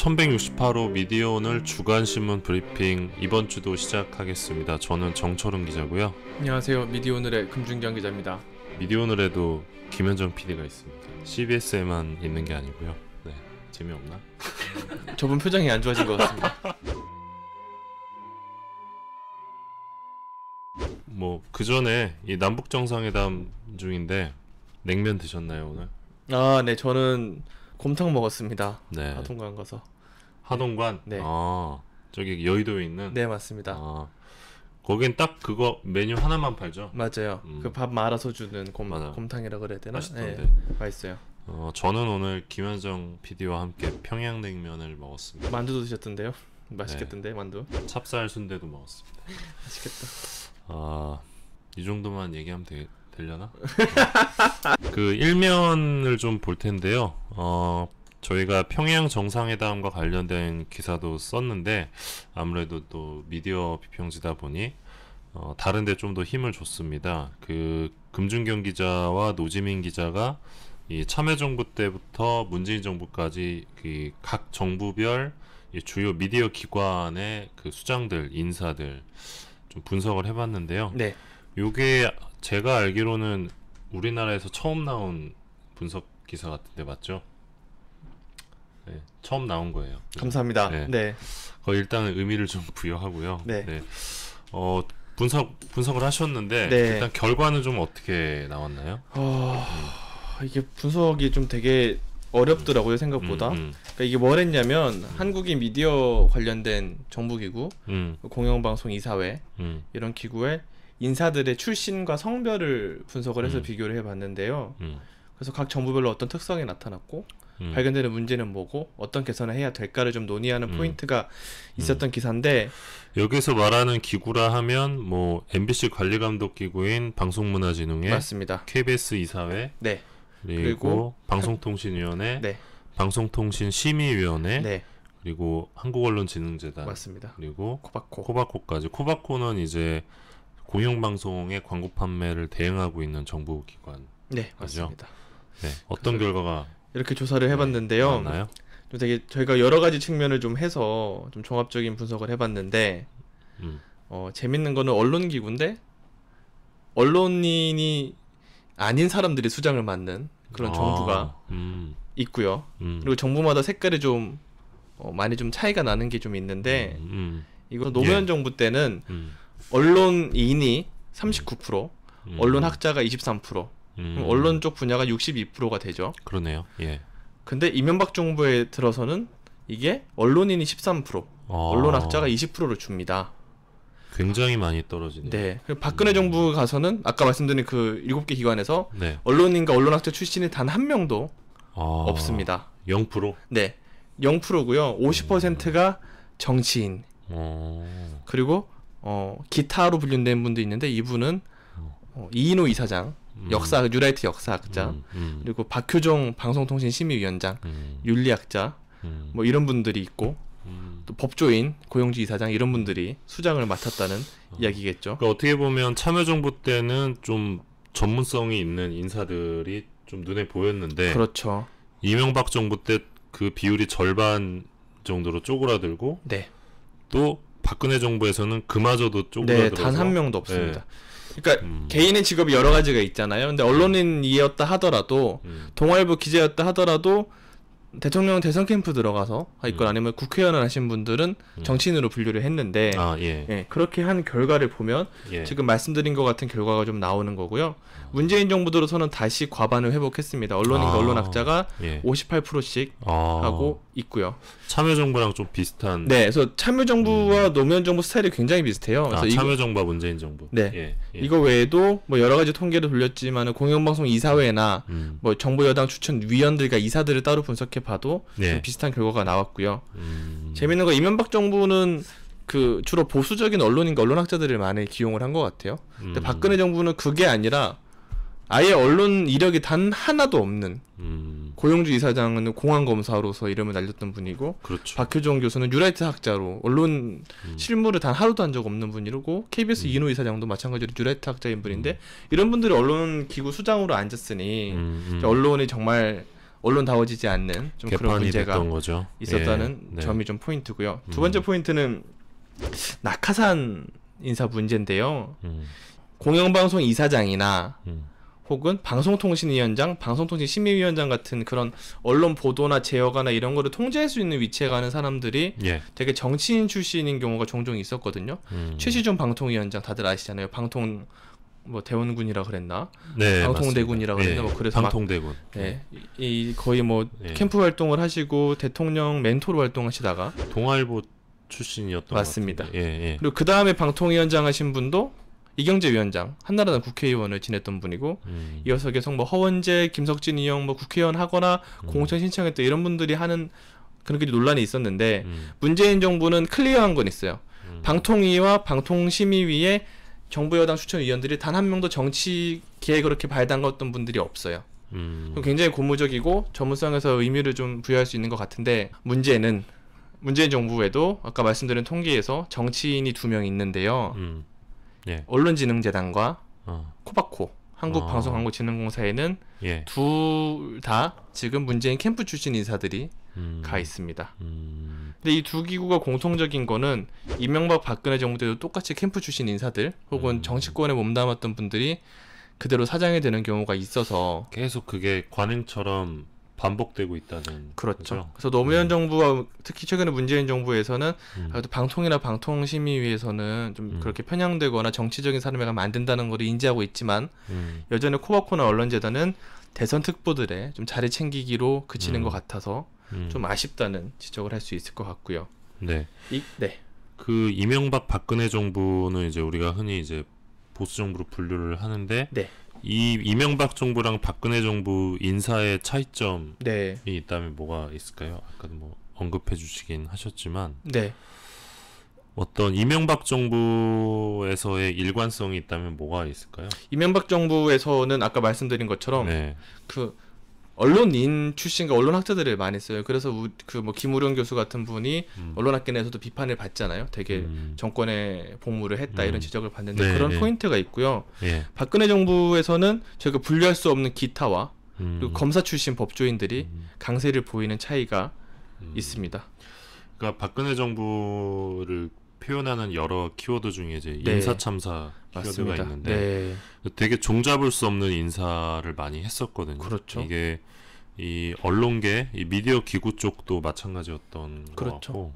1168호 미디어오늘 주간신문 브리핑 이번 주도 시작하겠습니다. 저는 정철은 기자고요. 안녕하세요. 미디어오늘의 금준경 기자입니다. 미디어오늘에도 김현정 PD가 있습니다. CBS에만 있는 게 아니고요. 네, 재미없나? 저분 표정이 안 좋아진 것 같습니다. 뭐 그 전에 이 남북 정상회담 중인데 냉면 드셨나요 오늘? 아, 네, 저는 곰탕 먹었습니다. 네. 하동관 가서. 하동관? 네. 아, 저기 여의도에 있는? 네, 맞습니다. 아, 거긴 딱 그거 메뉴 하나만 팔죠? 맞아요. 그 밥 말아서 주는 맞아. 곰탕이라 그래야 되나? 맛있던데. 네, 맛있어요. 저는 오늘 김현정 PD와 함께 평양냉면을 먹었습니다. 만두도 드셨던데요? 맛있겠던데, 만두. 찹쌀 순대도 먹었습니다. 맛있겠다. 아, 이 정도만 얘기하면 되려나? 그 일면을 좀 볼 텐데요. 저희가 평양 정상회담과 관련된 기사도 썼는데 아무래도 또 미디어 비평지다 보니 다른데 좀 더 힘을 줬습니다. 그 금준경 기자와 노지민 기자가 이 참여정부 때부터 문재인 정부까지 그 각 정부별 이 주요 미디어 기관의 그 수장들, 인사들 좀 분석을 해봤는데요. 네. 요게 제가 알기로는 우리나라에서 처음 나온 분석 기사 같은데 맞죠? 네, 처음 나온 거예요. 감사합니다. 네. 네. 일단은 의미를 좀 부여하고요. 네. 네. 분석을 하셨는데 네. 일단 결과는 좀 어떻게 나왔나요? 이게 분석이 좀 되게 어렵더라고요, 생각보다. 그러니까 이게 뭘 했냐면 한국인 미디어 관련된 정부기구, 공영방송 이사회 이런 기구의 인사들의 출신과 성별을 분석을 해서 비교를 해봤는데요. 그래서 각 정부별로 어떤 특성이 나타났고 발견되는 문제는 뭐고 어떤 개선을 해야 될까를 좀 논의하는 포인트가 있었던 기사인데, 여기서 말하는 기구라 하면 뭐 MBC 관리감독기구인 방송문화진흥회, 맞습니다. KBS 이사회, 네. 그리고 방송통신위원회, 네. 방송통신심의위원회, 네. 그리고 한국언론진흥재단, 맞습니다. 그리고 코바코. 코바코까지. 코바코는 이제 공영방송의 광고 판매를 대행하고 있는 정부기관. 네, 맞죠? 맞습니다. 네, 어떤 결과가 이렇게 조사를 해봤는데요. 나왔나요? 좀 되게 저희가 여러 가지 측면을 좀 해서 좀 종합적인 분석을 해봤는데, 재밌는 거는 언론기구인데 언론인이 아닌 사람들이 수장을 맡는 그런 정부가 있고요. 그리고 정부마다 색깔이 좀 많이 좀 차이가 나는 게 좀 있는데, 이거 노무현 정부 때는 언론인이 39%, 언론학자가 23%, 언론 쪽 분야가 62%가 되죠. 그러네요. 예. 근데 이명박 정부에 들어서는 이게 언론인이 13%, 언론학자가 20%를 줍니다. 굉장히 많이 떨어지네요. 네. 그리고 박근혜 정부 가서는 아까 말씀드린 그 7개 기관에서 네. 언론인과 언론학자 출신이 단 한 명도 없습니다. 0%? 네. 0%고요. 50%가 정치인. 그리고 기타로 분류된 분도 있는데 이분은 이인호 이사장, 뉴라이트 역사학자, 그리고 박효종 방송통신심의위원장, 윤리학자, 뭐 이런 분들이 있고, 또 법조인, 고용주 이사장 이런 분들이 수장을 맡았다는 이야기겠죠. 그러니까 어떻게 보면 참여정부 때는 좀 전문성이 있는 인사들이 좀 눈에 보였는데, 그렇죠. 이명박 정부 때 그 비율이 절반 정도로 쪼그라들고, 네. 또 박근혜 정부에서는 그마저도 쪼그라들어서, 네, 단 한 명도 없습니다. 그러니까 개인의 직업이 여러 가지가 있잖아요. 근데 언론인이었다 하더라도, 동아일보 기자였다 하더라도 대통령 대선 캠프 들어가서 있건 아니면 국회의원을 하신 분들은 정치인으로 분류를 했는데, 예, 그렇게 한 결과를 보면 지금 말씀드린 것 같은 결과가 좀 나오는 거고요. 문재인 정부 들어서는 다시 과반을 회복했습니다. 언론인과 언론학자가 58%씩 하고 있고요. 참여정부랑 좀 비슷한. 네, 그래서 참여정부와 노무현 정부 스타일이 굉장히 비슷해요. 그래서 참여정부와 문재인 정부. 네, 이거 외에도 뭐 여러 가지 통계를 돌렸지만은 공영방송 이사회나 뭐 정부 여당 추천 위원들과 이사들을 따로 분석해봐도 좀 비슷한 결과가 나왔고요. 재밌는 거 이명박 정부는 그 주로 보수적인 언론인과 언론학자들을 많이 기용을 한 것 같아요. 근데 박근혜 정부는 그게 아니라 아예 언론 이력이 단 하나도 없는, 고용주 이사장은 공안검사로서 이름을 날렸던 분이고, 그렇죠. 박효종 교수는 뉴라이트 학자로 언론 실무를 단 하루도 한 적 없는 분이고, KBS 이인호 이사장도 마찬가지로 뉴라이트 학자인 분인데, 이런 분들이 언론 기구 수장으로 앉았으니 언론이 정말 언론다워지지 않는 좀 그런 문제가 됐던 거죠. 있었다는 네. 점이 좀 포인트고요. 두 번째 포인트는 낙하산 인사 문제인데요. 공영방송 이사장이나 혹은 방송통신위원장, 방송통신심의위원장 같은 그런 언론 보도나 제어가나 이런 거를 통제할 수 있는 위치에 가는 사람들이 되게 정치인 출신인 경우가 종종 있었거든요. 최시중 방통위원장 다들 아시잖아요. 방통 뭐 대원군이라 그랬나? 네, 방통대군이라 그랬나? 뭐 그래서 방통대군. 이 거의 뭐 캠프 활동을 하시고 대통령 멘토로 활동하시다가 동아일보 출신이었던 맞습니다. 것 같은데. 그리고 그 다음에 방통위원장 하신 분도 이경재 위원장, 한나라당 국회의원을 지냈던 분이고 이어서 계속 뭐 허원재, 김석진, 이영 뭐 국회의원 하거나 공천 신청했던 이런 분들이 하는 그런 게 논란이 있었는데 문재인 정부는 클리어한 건 있어요. 방통위와 방통심의위에 정부 여당 추천위원들이 단 한 명도 정치 기획 그렇게 발담갔던 분들이 없어요. 굉장히 고무적이고 전문성에서 의미를 좀 부여할 수 있는 것 같은데 문제는 문재인 정부에도 아까 말씀드린 통계에서 정치인이 2명 있는데요. 언론진흥재단과 코바코 한국방송광고진흥공사에는 둘 다 지금 문재인 캠프 출신 인사들이 가 있습니다. 근데 이 두 기구가 공통적인 거는 이명박 박근혜 정부 때도 똑같이 캠프 출신 인사들 혹은 정치권에 몸담았던 분들이 그대로 사장이 되는 경우가 있어서 계속 그게 관행처럼 반복되고 있다는 그렇죠. 거죠? 그래서 노무현 정부와 특히 최근에 문재인 정부에서는 그래도 방통이나 방통심의위에서는 좀 그렇게 편향되거나 정치적인 사람을 만든다는 걸 인지하고 있지만 여전히 코바코나 언론재단은 대선 특보들의 좀 자리 챙기기로 그치는 것 같아서 좀 아쉽다는 지적을 할 수 있을 것 같고요. 네. 그 이명박 박근혜 정부는 이제 우리가 흔히 이제 보수 정부로 분류를 하는데 이 이명박 정부랑 박근혜 정부 인사의 차이점이 있다면 뭐가 있을까요? 아까도 뭐 언급해 주시긴 하셨지만 어떤 이명박 정부에서의 일관성이 있다면 뭐가 있을까요? 이명박 정부에서는 아까 말씀드린 것처럼 그 언론인 출신과 언론학자들을 많이 써요. 그래서 그 뭐 김우령 교수 같은 분이 언론학계 내에서도 비판을 받잖아요. 되게 정권에 복무를 했다 이런 지적을 받는데 그런 포인트가 있고요. 박근혜 정부에서는 저희가 분류할 수 없는 기타와 그리고 검사 출신 법조인들이 강세를 보이는 차이가 있습니다. 그러니까 박근혜 정부를 표현하는 여러 키워드 중에 이제 인사참사 키워드가 있는데 되게 종잡을 수 없는 인사를 많이 했었거든요. 그렇죠. 이게 이 언론계, 이 미디어 기구 쪽도 마찬가지였던 것 같고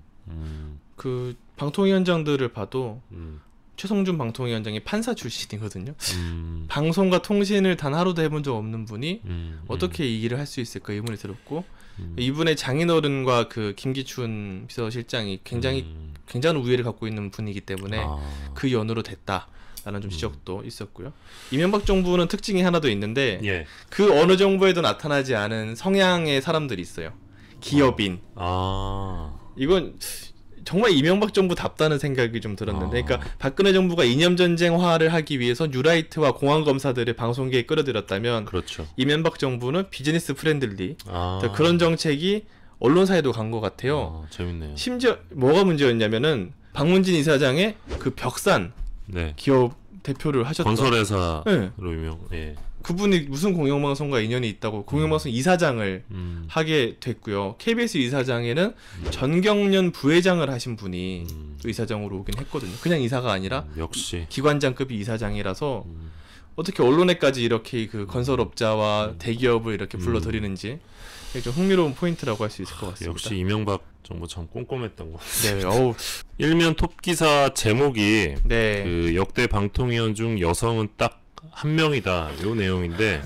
그 방통위원장들을 봐도 최성준 방통위원장이 판사 출신이거든요. 방송과 통신을 단 하루도 해본 적 없는 분이 어떻게 이 일을 할 수 있을까 의문이 들었고 이분의 장인어른과 그 김기춘 비서실장이 굉장한 우위를 갖고 있는 분이기 때문에 그 연으로 됐다라는 좀 지적도 있었고요. 이명박 정부는 특징이 하나 더 있는데 그 어느 정부에도 나타나지 않은 성향의 사람들이 있어요. 기업인. 이건 정말 이명박 정부답다는 생각이 좀 들었는데 그러니까 박근혜 정부가 이념전쟁화를 하기 위해서 뉴라이트와 공안검사들을 방송계에 끌어들였다면 이명박 정부는 비즈니스 프렌들리 그런 정책이 언론사에도 간 것 같아요. 재밌네요. 심지어 뭐가 문제였냐면은 박문진 이사장의 그 벽산 기업 대표를 하셨던 건설회사로 유명. 그분이 무슨 공영방송과 인연이 있다고 공영방송 이사장을 하게 됐고요. KBS 이사장에는 전경련 부회장을 하신 분이 또 이사장으로 오긴 했거든요. 그냥 이사가 아니라 역시 기관장급이 이사장이라서 어떻게 언론에까지 이렇게 그 건설업자와 대기업을 이렇게 불러들이는지 좀 흥미로운 포인트라고 할 수 있을 것 같습니다. 역시 이명박 정부 참 꼼꼼했던 것 같아요. 일면 톱 기사 제목이 그 역대 방통위원 중 여성은 딱 한 명이다 요 내용인데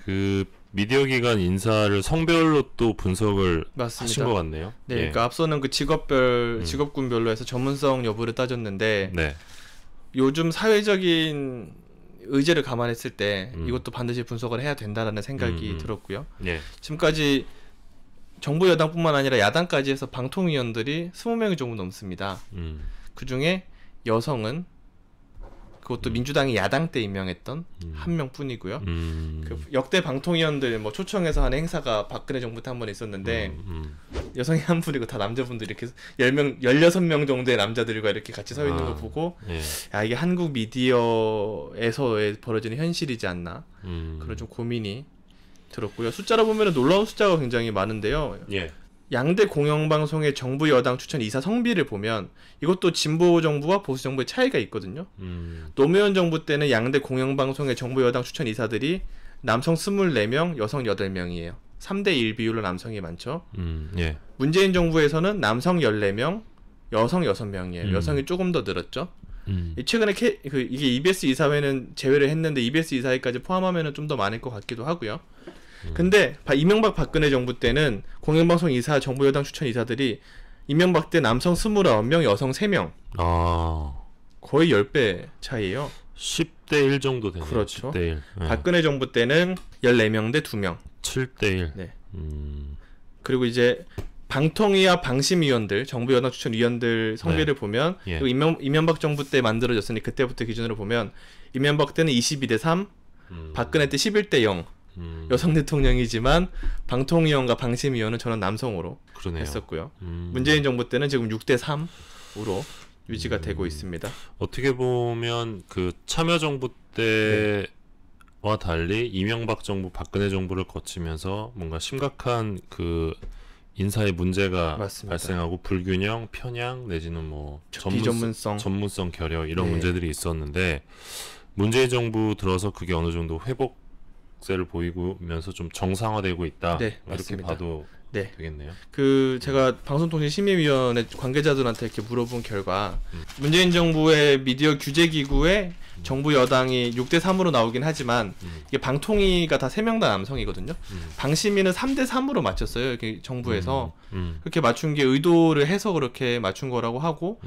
그 미디어 기관 인사를 성별로 또 분석을 하신 것 같네요. 그러니까 앞서는 그 직업군별로 해서 전문성 여부를 따졌는데 요즘 사회적인 의제를 감안했을 때 이것도 반드시 분석을 해야 된다라는 생각이 들었고요. 지금까지 정부 여당뿐만 아니라 야당까지 해서 방통위원들이 20명이 조금 넘습니다. 그중에 여성은 그것도 민주당이 야당 때 임명했던 한 명뿐이고요. 그 역대 방통위원들 뭐 초청해서 하는 행사가 박근혜 정부 때 한 번 있었는데 여성이 한 분이고 다 남자분들이 이렇게 16명 정도의 남자들과 이렇게 같이 서 있는 걸 보고 야 이게 한국 미디어에서 벌어지는 현실이지 않나 그런 좀 고민이 들었고요. 숫자로 보면 놀라운 숫자가 굉장히 많은데요. 예. 양대 공영방송의 정부 여당 추천 이사 성비를 보면 이것도 진보 정부와 보수 정부의 차이가 있거든요. 노무현 정부 때는 양대 공영방송의 정부 여당 추천 이사들이 남성 24명, 여성 8명이에요. 3대1 비율로 남성이 많죠. 예. 문재인 정부에서는 남성 14명, 여성 6명이에요. 여성이 조금 더 늘었죠. 최근에 이게 EBS 이사회는 제외를 했는데 EBS 이사회까지 포함하면 좀 더 많을 것 같기도 하고요. 근데 이명박 박근혜 정부 때는 공영방송 이사 정부 여당 추천 이사들이 이명박 때 남성 29명, 여성 3명. 아. 거의 10배 차이예요. 10대 1 정도 되네요. 그렇죠. 10대 1. 네. 박근혜 정부 때는 14명 대 2명. 7대 1. 네. 그리고 이제 방통위와 방심위원들, 정부 여당 추천 위원들 성비를 보면 예. 이명박 정부 때 만들어졌으니 그때부터 기준으로 보면 이명박 때는 22대 3, 박근혜 때 11대 0. 여성 대통령이지만 방통위원과 방심위원은 저는 남성으로 그러네요. 했었고요. 문재인 정부 때는 지금 6대 3으로 유지가 되고 있습니다. 어떻게 보면 그 참여정부 때와 달리 이명박 정부, 박근혜 정부를 거치면서 뭔가 심각한 그 인사의 문제가 맞습니다. 발생하고 불균형, 편향 내지는 뭐 전문성 결여 이런 네. 문제들이 있었는데 문재인 정부 들어서 그게 어느 정도 회복세를 보이면서 좀 정상화되고 있다. 네, 이렇게 맞습니다. 봐도 네. 되겠네요. 제가 방송통신심의위원회 관계자들한테 이렇게 물어본 결과 문재인 정부의 미디어 규제 기구에 정부 여당이 6대 3으로 나오긴 하지만 이게 방통위가 다 3명 다 남성이거든요. 방심위는 3대 3으로 맞췄어요. 이렇게 정부에서 그렇게 맞춘 게 의도를 해서 그렇게 맞춘 거라고 하고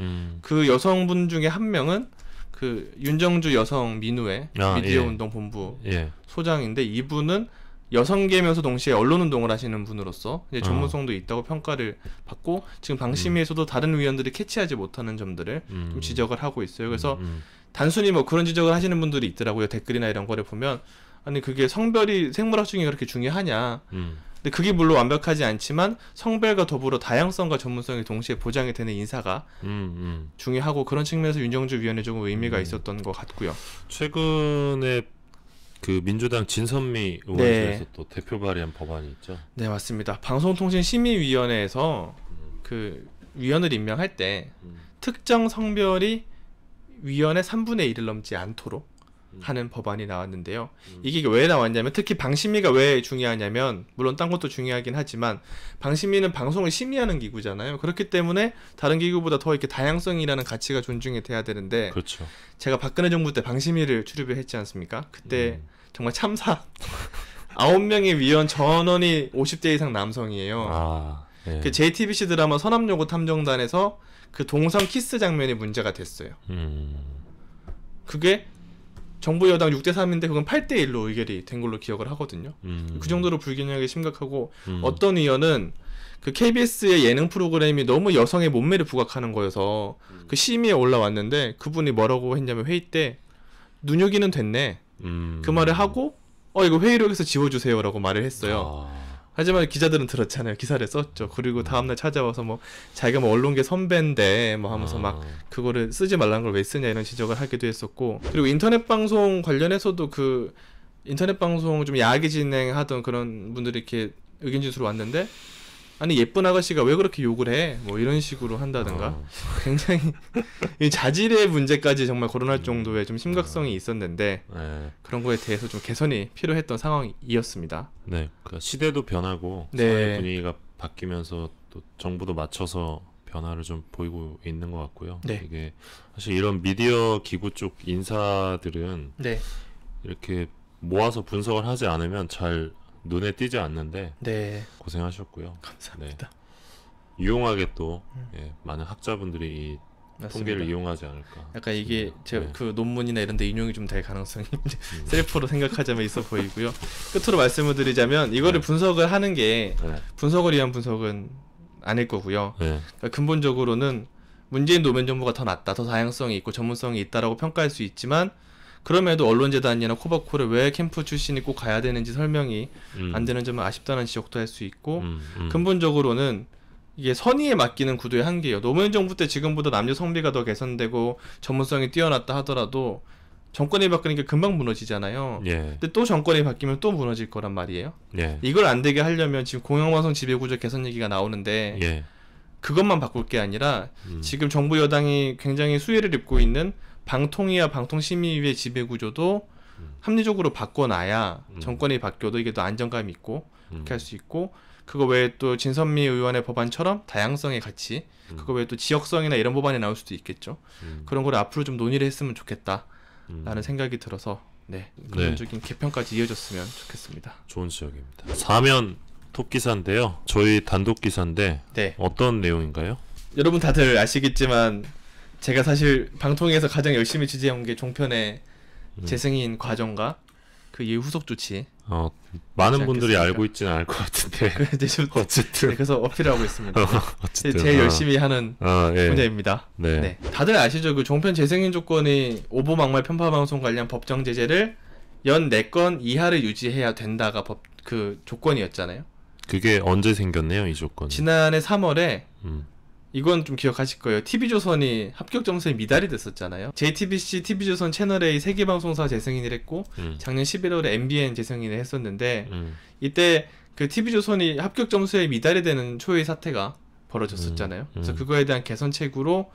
그 여성분 중에 한 명은 그 윤정주 여성 민우회 미디어 운동 본부 소장인데 이분은 여성계면서 동시에 언론운동을 하시는 분으로서 이제 전문성도 있다고 평가를 받고 지금 방심위에서도 다른 위원들이 캐치하지 못하는 점들을 좀 지적을 하고 있어요. 그래서 단순히 뭐 그런 지적을 하시는 분들이 있더라고요. 댓글이나 이런 거를 보면 아니 그게 성별이 생물학 중에 그렇게 중요하냐. 근데 그게 물론 완벽하지 않지만 성별과 더불어 다양성과 전문성이 동시에 보장이 되는 인사가 중요하고 그런 측면에서 윤정주 위원회 조금 의미가 있었던 것 같고요. 최근에 그 민주당 진선미 의원실에서 또 대표 발의한 법안이 있죠. 네, 맞습니다. 방송통신심의위원회에서 그 위원을 임명할 때 특정 성별이 위원의 3분의 1을 넘지 않도록 하는 법안이 나왔는데요. 이게 왜 나왔냐면 특히 방심위가 왜 중요하냐면 물론 딴 것도 중요하긴 하지만 방심위는 방송을 심의하는 기구잖아요. 그렇기 때문에 다른 기구보다 더 이렇게 다양성이라는 가치가 존중이 돼야 되는데 그렇죠. 제가 박근혜 정부 때 방심위를 출입을 했지 않습니까? 그때 정말 참사 9명의 위원 전원이 50대 이상 남성이에요. 예. 그 JTBC 드라마 서남요고 탐정단에서 그 동성 키스 장면이 문제가 됐어요. 그게 정부 여당 6대 3인데 그건 8대 1로 의결이 된 걸로 기억을 하거든요. 그 정도로 불균형이 심각하고 어떤 위원은 그 KBS의 예능 프로그램이 너무 여성의 몸매를 부각하는 거여서 그 심의에 올라왔는데 그분이 뭐라고 했냐면 회의 때 눈요기는 됐네. 그 말을 하고 이거 회의록에서 지워주세요라고 말을 했어요. 하지만 기자들은 들었잖아요. 기사를 썼죠. 그리고 다음날 찾아와서 뭐 자기가 뭐 언론계 선배인데 뭐 하면서 막 그거를 쓰지 말라는 걸 왜 쓰냐 이런 지적을 하기도 했었고 그리고 인터넷 방송 관련해서도 그 인터넷 방송 좀 야하게 진행하던 그런 분들이 이렇게 의견 진수로 왔는데 아니 예쁜 아가씨가 왜 그렇게 욕을 해? 뭐 이런 식으로 한다든가 굉장히 이 자질의 문제까지 정말 거론할 정도의 좀 심각성이 있었는데 그런 거에 대해서 좀 개선이 필요했던 상황이었습니다. 네, 그 시대도 변하고 사회 분위기가 바뀌면서 또 정부도 맞춰서 변화를 좀 보이고 있는 것 같고요. 이게 사실 이런 미디어 기구 쪽 인사들은 이렇게 모아서 분석을 하지 않으면 잘 눈에 띄지 않는데 고생하셨고요. 감사합니다. 유용하게 또 많은 학자분들이 이 통계를 이용하지 않을까. 약간 이게 제가 그 논문이나 이런 데 인용이 좀 될 가능성이 셀프로 생각하자면 있어 보이고요. 끝으로 말씀을 드리자면 이거를 분석을 하는 게 분석을 위한 분석은 아닐 거고요. 그러니까 근본적으로는 문재인 노무현 정부가 더 낫다, 더 다양성이 있고 전문성이 있다라고 평가할 수 있지만 그럼에도 언론재단이나 코바코를 왜 캠프 출신이 꼭 가야 되는지 설명이 안 되는 점은 아쉽다는 지적도 할 수 있고 근본적으로는 이게 선의에 맡기는 구도의 한계예요. 노무현 정부 때 지금보다 남녀 성비가 더 개선되고 전문성이 뛰어났다 하더라도 정권이 바뀌니까 금방 무너지잖아요. 예. 근데 또 정권이 바뀌면 또 무너질 거란 말이에요. 예. 이걸 안 되게 하려면 지금 공영방송 지배구조 개선 얘기가 나오는데 예. 그것만 바꿀 게 아니라 지금 정부 여당이 굉장히 수혜를 입고 있는 방통위와 방통심의위의 지배구조도 합리적으로 바꿔놔야 정권이 바뀌어도 이게 또 안정감 있고 그렇게 할 수 있고, 그거 외에 또 진선미 의원의 법안처럼 다양성의 가치, 그거 외에 또 지역성이나 이런 법안이 나올 수도 있겠죠. 그런 걸 앞으로 좀 논의를 했으면 좋겠다라는 생각이 들어서 근본적인 개편까지 이어졌으면 좋겠습니다. 좋은 지적입니다. 사면 톱 기사인데요. 저희 단독 기사인데 어떤 내용인가요? 여러분 다들 아시겠지만 제가 사실 방통위에서 가장 열심히 취재한 게 종편의 재승인 과정과 그 이후 후속 조치. 많은 분들이 알고 있지는 않을 것 같은데. 어쨌든. 그래서 어필하고 있습니다. 어쨌든. 제일 열심히 하는 분야입니다. 네. 다들 아시죠? 그 종편 재승인 조건이 오보막말 편파방송 관련 법정 제재를 연 4건 이하를 유지해야 된다가 그 조건이었잖아요. 그게 언제 생겼네요, 이 조건? 지난해 3월에 이건 좀 기억하실 거예요. TV조선이 합격 점수에 미달이 됐었잖아요. JTBC, TV조선, 채널A 3개 방송사 재승인을 했고 작년 11월에 MBN 재승인을 했었는데 이때 그 TV조선이 합격 점수에 미달이 되는 초유의 사태가 벌어졌었잖아요. 그래서 그거에 대한 개선책으로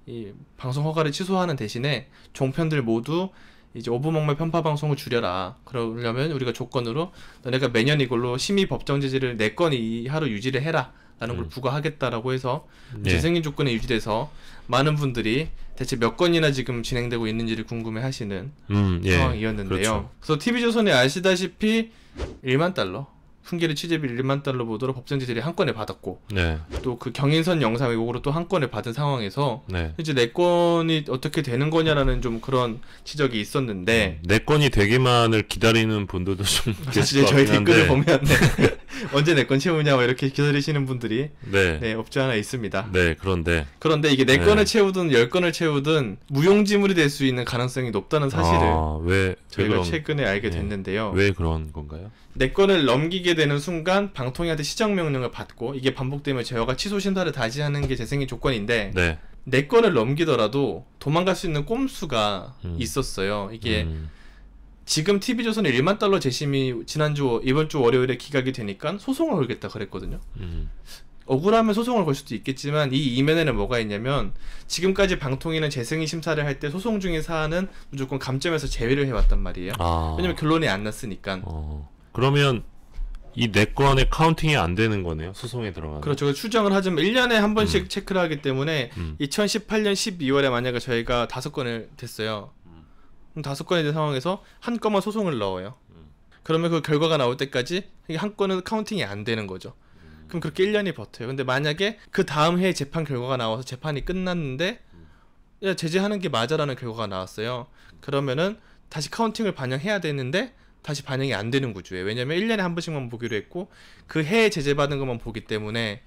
이 방송 허가를 취소하는 대신에 종편들 모두 이제 오보막말 편파 방송을 줄여라. 그러려면 우리가 조건으로 너네가 매년 이걸로 심의 법정 제재를 4건 이하로 유지를 해라 라는 걸 부과하겠다라고 해서 재승인 조건에 유지돼서 많은 분들이 대체 몇 건이나 지금 진행되고 있는지를 궁금해 하시는 상황이었는데요. 그렇죠. 그래서 TV조선이 아시다시피 1만 달러 훈계리 취재비 1만 달러 보도로 법정 제재를 한 건을 받았고 또 그 경인선 영상 왜곡으로 또 한 건을 받은 상황에서 이제 4건이 어떻게 되는 거냐라는 좀 그런 지적이 있었는데 4건이 되기만을 기다리는 분들도 좀 사실 저희 댓글을 보면 언제 4건 채우냐 이렇게 기다리시는 분들이 없지 않아 있습니다. 그런데 이게 4건을 채우든 10건을 채우든 무용지물이 될 수 있는 가능성이 높다는 사실을 저희가 최근에 알게 됐는데요. 왜 그런 건가요? 4건을 넘기게 되는 순간 방통위한테 시정명령을 받고 이게 반복되면 제어가 취소 심사를 다시 하는 게 재승인 조건인데 4건을 넘기더라도 도망갈 수 있는 꼼수가 있었어요. 이게 지금 TV조선의 1만 달러 재심이 이번 주 월요일에 기각이 되니까 소송을 걸겠다 그랬거든요. 억울하면 소송을 걸 수도 있겠지만 이 이면에는 뭐가 있냐면 지금까지 방통위는 재승인 심사를 할 때 소송 중인 사안은 무조건 감점해서 제외를 해왔단 말이에요. 왜냐면 결론이 안 났으니까. 그러면 이 4건의 카운팅이 안 되는 거네요. 소송에 들어가는. 그렇죠. 추정을 하자면 1년에 한 번씩 체크를 하기 때문에 2018년 12월에 만약에 저희가 5건을 됐어요. 그럼 5건이 된 상황에서 한 건만 소송을 넣어요. 그러면 그 결과가 나올 때까지 한 건은 카운팅이 안 되는 거죠. 그럼 그렇게 1년이 버텨요. 근데 만약에 그 다음 해에 재판 결과가 나와서 재판이 끝났는데 야, 제재하는 게 맞아라는 결과가 나왔어요. 그러면은 다시 카운팅을 반영해야 되는데 다시 반영이 안 되는 구조예요. 왜냐면 1년에 한 번씩만 보기로 했고 그 해에 제재받은 것만 보기 때문에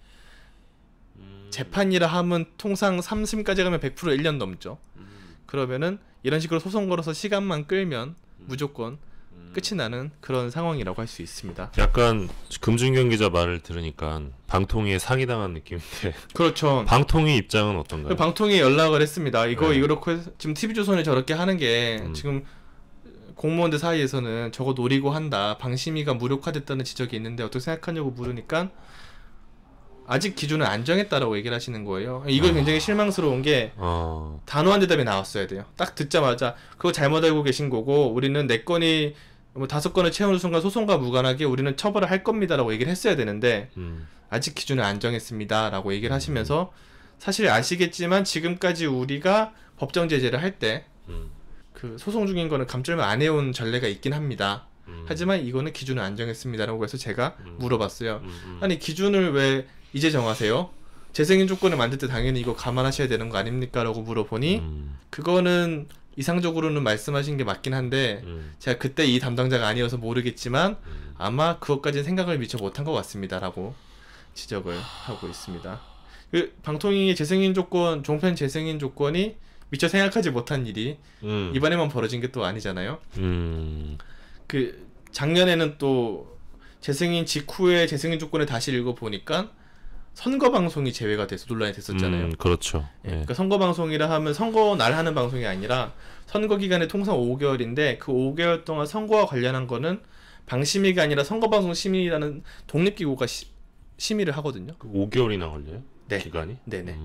재판이라 하면 통상 3심까지 가면 100% 1년 넘죠. 그러면은 이런 식으로 소송 걸어서 시간만 끌면 무조건 끝이 나는 그런 상황이라고 할 수 있습니다. 약간 금준경 기자 말을 들으니까 방통위에 사기당한 느낌인데. 그렇죠. 방통위 입장은 어떤가요? 방통위에 연락을 했습니다. 이렇게 해서 지금 TV조선이 저렇게 하는 게 지금 공무원들 사이에서는 저거 노리고 한다. 방심위가 무력화됐다는 지적이 있는데 어떻게 생각하냐고 물으니까 아직 기준을 안 정했다라고 얘기를 하시는 거예요. 이거 굉장히 실망스러운 게 단호한 대답이 나왔어야 돼요. 딱 듣자마자 그거 잘못 알고 계신 거고 우리는 4건이 5건을 채우는 순간 소송과 무관하게 우리는 처벌을 할 겁니다라고 얘기를 했어야 되는데 아직 기준을 안 정했습니다라고 얘기를 하시면서 사실 아시겠지만 지금까지 우리가 법정 제재를 할 때 그 소송 중인 거는 감점을 안 해온 전례가 있긴 합니다. 하지만 이거는 기준을 안 정했습니다라고 해서 제가 물어봤어요. 아니 기준을 왜 이제 정하세요? 재승인 조건을 만들 때 당연히 이거 감안하셔야 되는 거 아닙니까? 라고 물어보니 그거는 이상적으로는 말씀하신 게 맞긴 한데 제가 그때 이 담당자가 아니어서 모르겠지만 아마 그것까지는 생각을 미처 못한 것 같습니다 라고 지적을 하고 있습니다. 그 방통위의 재승인 조건, 종편 재승인 조건이 미처 생각하지 못한 일이 이번에만 벌어진 게 또 아니잖아요. 그 작년에는 또 재승인 직후에 재승인 조건을 다시 읽어보니까 선거 방송이 제외가 돼서 논란이 됐었잖아요. 그렇죠. 예, 그러니까 선거 방송이라 하면 선거 날 하는 방송이 아니라 선거 기간에 통상 5개월인데 그 5개월 동안 선거와 관련한 거는 방심위가 아니라 선거방송 심의라는 독립기구가 심의를 하거든요. 5개월이나 걸려요? 네. 기간이? 네네.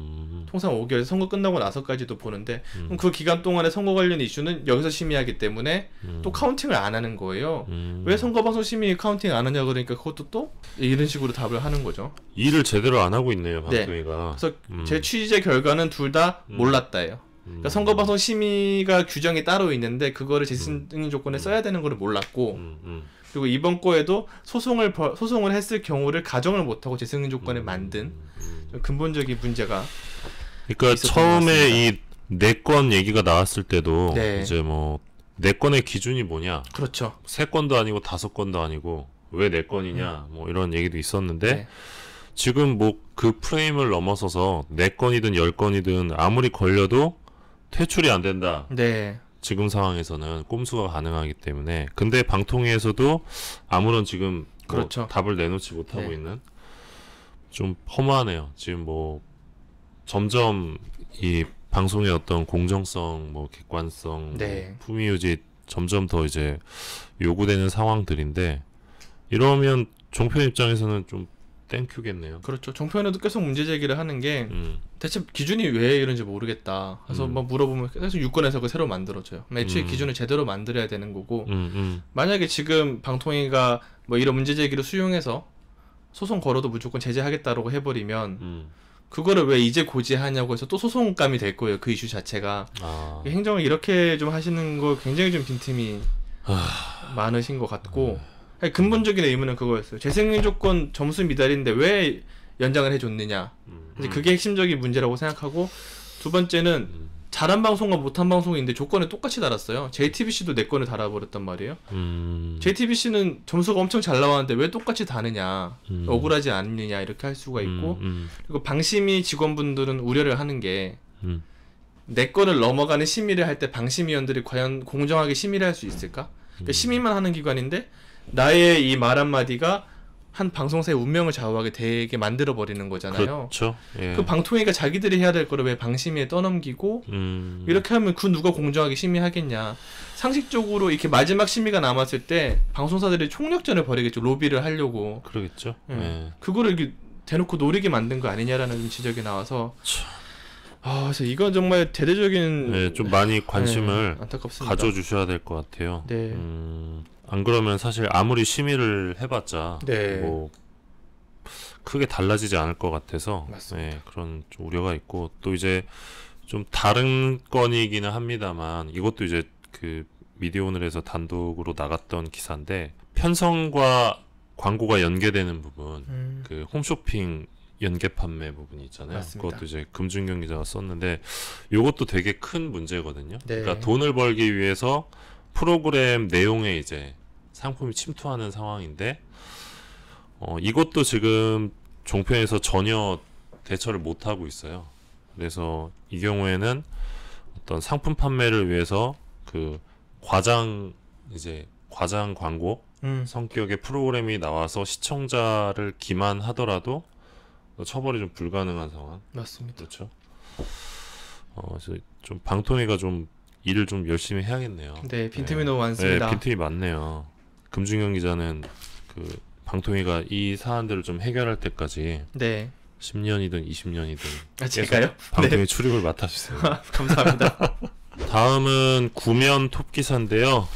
통상 5개월 선거 끝나고 나서까지도 보는데 그럼 그 기간 동안에 선거 관련 이슈는 여기서 심의하기 때문에 또 카운팅을 안 하는 거예요. 왜 선거방송 심의 카운팅 안 하냐 그러니까 그것도 또 이런 식으로 답을 하는 거죠. 일을 제대로 안 하고 있네요, 방송위가. 그래서 제 취재 결과는 둘 다 몰랐다예요. 그러니까 선거방송 심의가 규정이 따로 있는데 그거를 재승인 조건에 써야 되는 거를 몰랐고 그리고 이번 거에도 소송을 했을 경우를 가정을 못하고 재승인 조건에 만든 근본적인 문제가 그러니까 처음에 이 4건 얘기가 나왔을 때도 네. 이제 뭐 4건의 기준이 뭐냐? 그렇죠. 3건도 아니고 5건도 아니고 왜 4건이냐? 뭐 이런 얘기도 있었는데 네. 지금 뭐 그 프레임을 넘어서서 4건이든 10건이든 아무리 걸려도 퇴출이 안 된다. 네. 지금 상황에서는 꼼수가 가능하기 때문에. 근데 방통위에서도 아무런 지금 뭐 그렇죠. 답을 내놓지 못하고 네. 있는, 좀 허무하네요. 지금 뭐 점점 이 방송의 어떤 공정성, 뭐 객관성, 네. 뭐 품위 유지 점점 더 이제 요구되는 상황들인데, 이러면 종편 입장에서는 좀 땡큐겠네요. 그렇죠. 종편에도 계속 문제 제기를 하는 게 대체 기준이 왜 이런지 모르겠다. 그래서 뭐 물어보면 계속 유권 해석을 새로 만들어줘요. 애초에 기준을 제대로 만들어야 되는 거고 만약에 지금 방통위가 뭐 이런 문제 제기를 수용해서 소송 걸어도 무조건 제재하겠다라고 해버리면 그거를 왜 이제 고지하냐고 해서 또 소송감이 될 거예요. 그 이슈 자체가. 행정을 이렇게 좀 하시는 거 굉장히 좀 빈틈이 많으신 것 같고 근본적인 의문은 그거였어요. 재승인 조건 점수 미달인데 왜 연장을 해줬느냐. 이제 그게 핵심적인 문제라고 생각하고, 두 번째는 잘한 방송과 못한 방송인데 조건을 똑같이 달았어요. JTBC도 4건을 달아버렸단 말이에요. JTBC는 점수가 엄청 잘 나왔는데 왜 똑같이 다느냐, 억울하지 않느냐 이렇게 할 수가 있고, 그리고 방심위 직원분들은 우려를 하는 게 4건을 넘어가는 심의를 할 때 방심위원들이 과연 공정하게 심의를 할 수 있을까? 그러니까 심의만 하는 기관인데 나의 이 말 한마디가 한 방송사의 운명을 좌우하게 되게 만들어 버리는 거잖아요. 그렇죠. 예. 그 방통위가 자기들이 해야 될 거를 왜 방심위에 떠넘기고 이렇게 하면 그 누가 공정하게 심의하겠냐. 상식적으로 이렇게 마지막 심의가 남았을 때 방송사들이 총력전을 벌이겠죠. 로비를 하려고. 그러겠죠. 예. 예. 그거를 이렇게 대놓고 노리게 만든 거 아니냐라는 지적이 나와서 그래서 이건 정말 대대적인 네, 좀 많이 관심을 안타깝습니다. 가져주셔야 될 것 같아요. 네. 안 그러면 사실 아무리 심의를 해봤자 네. 뭐 크게 달라지지 않을 것 같아서 맞습니다. 네, 그런 좀 우려가 있고, 또 이제 좀 다른 건이기는 합니다만 이것도 이제 그 미디어오늘에서 단독으로 나갔던 기사인데, 편성과 광고가 연계되는 부분, 그 홈쇼핑 연계 판매 부분이 있잖아요. 맞습니다. 그것도 이제 금준경 기자가 썼는데 이것도 되게 큰 문제거든요. 네. 그러니까 돈을 벌기 위해서 프로그램 내용에 이제 상품이 침투하는 상황인데, 이것도 지금 종편에서 전혀 대처를 못 하고 있어요. 그래서 이 경우에는 어떤 상품 판매를 위해서 그 과장 광고 성격의 프로그램이 나와서 시청자를 기만하더라도 처벌이 좀 불가능한 상황. 맞습니다. 그렇죠. 그래서 좀 방통위가 좀 일을 좀 열심히 해야겠네요. 네, 빈틈이 너무 많습니다. 네, 빈틈이 많네요. 금준경 기자는 그 방통위가 이 사안들을 좀 해결할 때까지 네. 10년이든 20년이든 제가요? 방통위 네. 출입을 맡아주세요. 감사합니다. 다음은 구면 톱 기사인데요.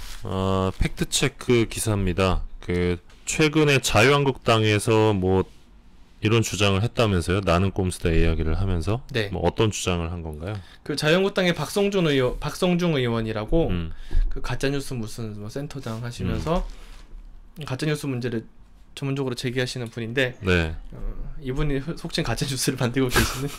팩트체크 기사입니다. 그 최근에 자유한국당에서 뭐 이런 주장을 했다면서요? 나는 꼼수다 이야기를 하면서 네. 뭐 어떤 주장을 한 건가요? 그 자유한국당의 박성중 의원이라고 그 가짜뉴스 무슨 뭐 센터장 하시면서 가짜뉴스 문제를 전문적으로 제기하시는 분인데 네. 이분이 속칭 가짜뉴스를 만들고 계시는